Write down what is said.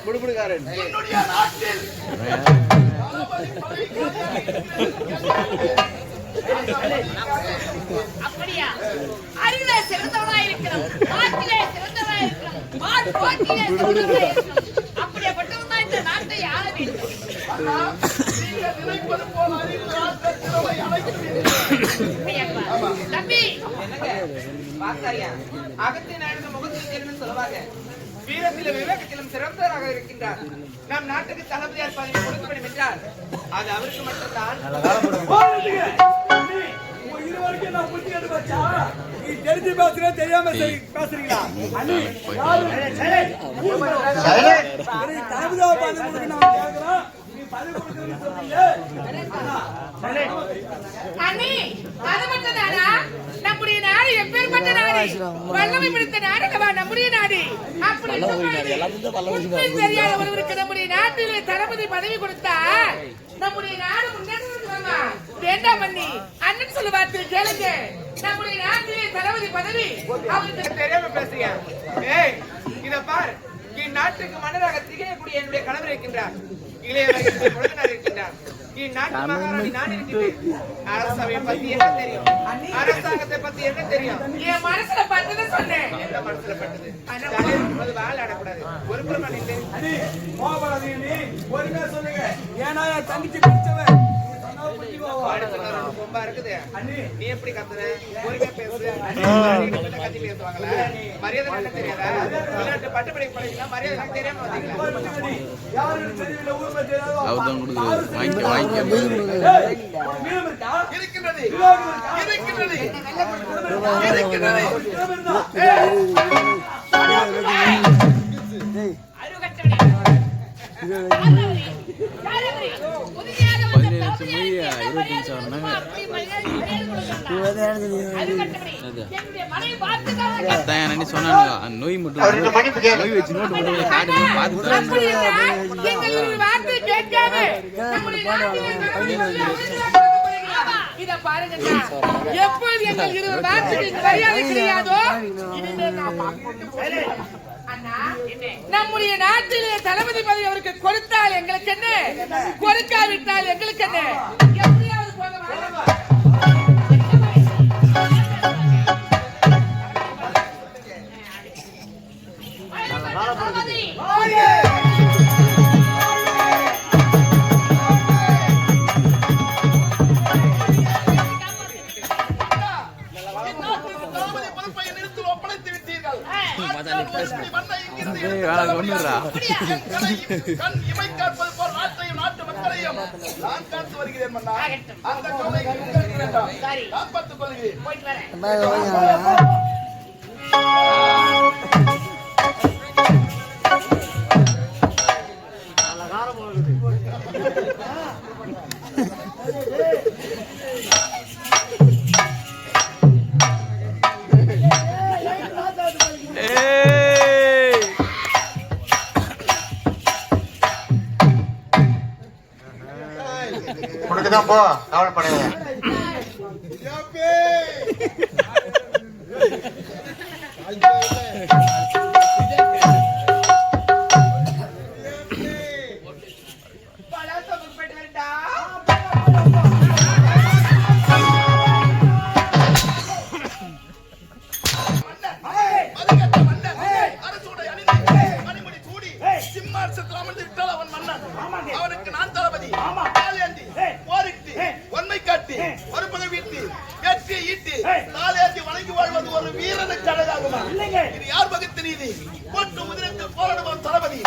புடுபுடுகாரன் என்னுடைய நாட்டில் அப்படியா? அறிவிலே சிறந்தவனா இருக்கிறோம், நாட்டிலே சிறந்தவனா இருக்கிறோம், போட்டியிலே சிறந்தவனா இருக்கிறோம். அப்படிப்பட்டவன் தான் இந்த நாட்டை ஆள வேண்டும். தம்பி அகத்தின் அழகு முகத்தில் தெரியும் சொல்லுவாங்க. வீரத்திலும் விவேகத்திலும் சிறந்தவராக இருக்கின்றார். நம் நாட்டுக்கு தளபதியார் பதவி கொடுக்க வேண்டும் என்றால் அது அவருக்கு மட்டும்தான். இதுவரைக்கும் நான் புத்தி எடுத்து வச்சா நீ தெரிஞ்சு பேசுறே தெரியாம பேசுறீங்களா? தளபதியா பதவி கொடுக்க நான் கேட்கிறேன். நீ பதவி கொடுக்கணும்னு சொல்றீங்க. அண்ணி, அது மட்டும் தானா? நம்முடைய நாடு எப்பேற்பட்ட நாடு, வல்லமை பிடித்த நாடு நம்முடைய நாடு. அப்படி தெரியாத ஒருவருக்கு நம்முடைய நாட்டிலே தளபதி பதவி கொடுத்தா நம்முடைய நாடு முன்னேற்றம் வருமா? வேண்டாம் அண்ணி, அண்ணன் சொல்ல வார்த்தை கேளுங்க. நம்முடைய நாட்டிலே தளபதி பதவி அவருக்கு தெரியாம பேசுறியா? ஏய், இத பார், இந்நாட்டுக்கு மன்னராக திகழக்கூடிய என்னுடைய கணவர் இருக்கின்றார், இளையவர்கள் உலகனார் இருக்கின்றார். இந்நாட்டு மகாராணி நான் இருக்கிறேன். அரசவை பத்தி என்ன தெரியும்? அரசாங்கத்தை பத்தி என்ன தெரியும்? என் மனசுல பட்டதை சொன்னேன். எந்த மனசுல பட்டது? வாழ ஆடக்கூடாது. ஒரு புறம் இல்லை. பொறுமையா சொல்லுங்க. ஏன்னா என் தங்கச்சி பிடிச்சவன் ரொம்ப இருக்குது. நீ எப்படி கத்துற? பொறுமையா பேசு. கத்தி பேசுவாங்களா? மரியாதை என்ன தெரியாதா? விளையாட்டு பட்டுப்படி படிக்கலாம், மரியாதை தெரியாம வந்தீங்களா? யாருக்கு தெரியல ஊர்ல தெரியாதோ அவதான் கொடுக்குது. வாங்கிக்க இருக்கின்றது இருக்கின்றது. நோய் மட்டும் நோய் வச்சு நோட்டு இத பாருங்க, எப்போது எங்கள் இருவர் வார்த்தைக்கு மரியாதை கிடையாதோ நம்முடைய நாட்டிலே தளபதி பதவி அவருக்கு கொடுத்தால் எங்களுக்கு என்ன, கொடுக்காவிட்டால் எங்களுக்கு என்ன? எப்படியாவது போக உனக்குதான் போ, கவலை பண்ணுங்க. அவனுக்கு நான் தளபதி. போரிட்டு ஒன்மை காட்டி ஒருபகை வீட்டு வெற்றி ஈட்டி தாலேந்தி வணங்கி வாழ்வது ஒரு வீரனுக்கு அழகாகுமா? இது யார் வகுத்த நீதி? போட்டு முதலத்தில் போராடுவான் தளபதி.